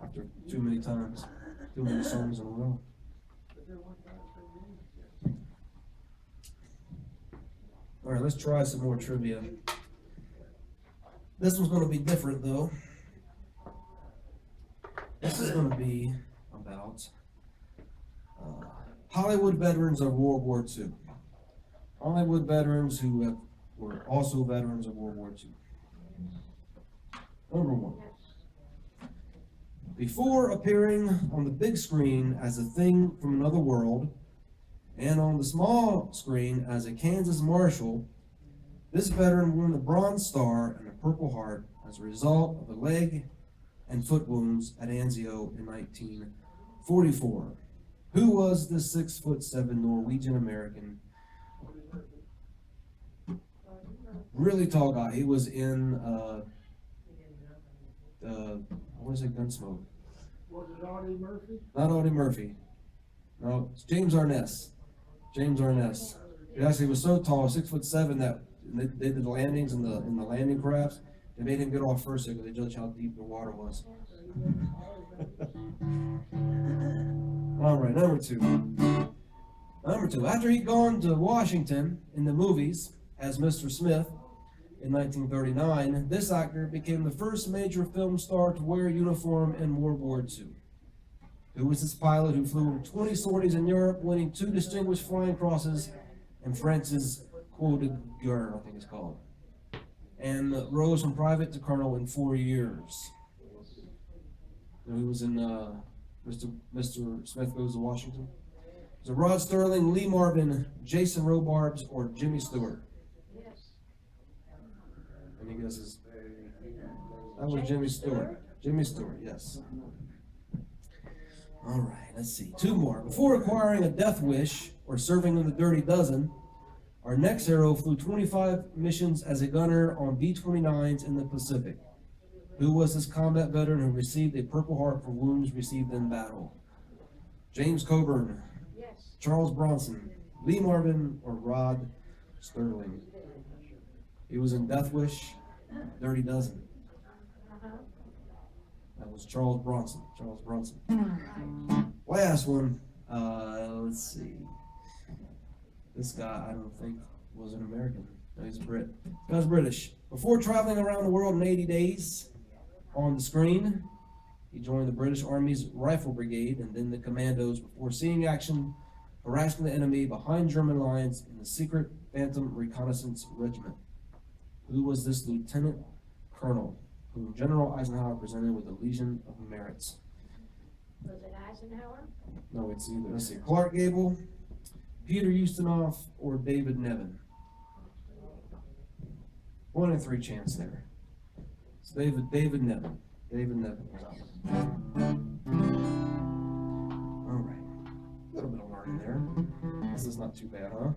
after too many times, too many songs in a row. All right, let's try some more trivia. This one's going to be different, though. This is going to be about Hollywood veterans of World War II. Hollywood veterans who were also veterans of World War II. Number one. Before appearing on the big screen as a thing from another world, and on the small screen as a Kansas Marshal, this veteran won the Bronze Star and the Purple Heart as a result of a leg and foot wounds at Anzio in 1944. Who was this 6'7" Norwegian American? Really tall guy. He was in what was it? Gunsmoke. Was it Audie Murphy? Not Audie Murphy. No, it's James Arness. James Arness. He actually was so tall, 6'7", that they did the landings in the landing crafts. They made him get off first because they judged how deep the water was. All right, number two. Number two. After he'd gone to Washington in the movies as Mr. Smith in 1939, this actor became the first major film star to wear a uniform in World War II. Who was this pilot who flew 20 sorties in Europe, winning 2 distinguished flying crosses and France's Croix de Guerre, I think it's called, and rose from private to colonel in 4 years. So he was in Mr. Smith Goes to Washington. So Rod Sterling, Lee Marvin, Jason Robards, or Jimmy Stewart? Any guesses? That was Jimmy Stewart. Jimmy Stewart, yes. All right, let's see. 2 more. Before acquiring a death wish or serving in the Dirty Dozen, our next hero flew 25 missions as a gunner on B-29s in the Pacific. Who was this combat veteran who received a Purple Heart for wounds received in battle? James Coburn, Charles Bronson, Lee Marvin, or Rod Sterling? He was in Death Wish, Dirty Dozen. That was Charles Bronson. Charles Bronson. Last one. Let's see. This guy, I don't think, was an American. No, he's a Brit. This guy's British. Before traveling around the world in 80 days on the screen, he joined the British Army's Rifle Brigade and then the Commandos before seeing action harassing the enemy behind German lines in the secret Phantom Reconnaissance Regiment. Who was this lieutenant colonel whom General Eisenhower presented with the Legion of Merits? Was it Eisenhower? No, it's either, let's see, Clark Gable, Peter Ustinov, or David Nevin. 1 in 3 chance there. It's David Nevin. David Nevin was out. All right. A little bit of learning there. This is not too bad, huh?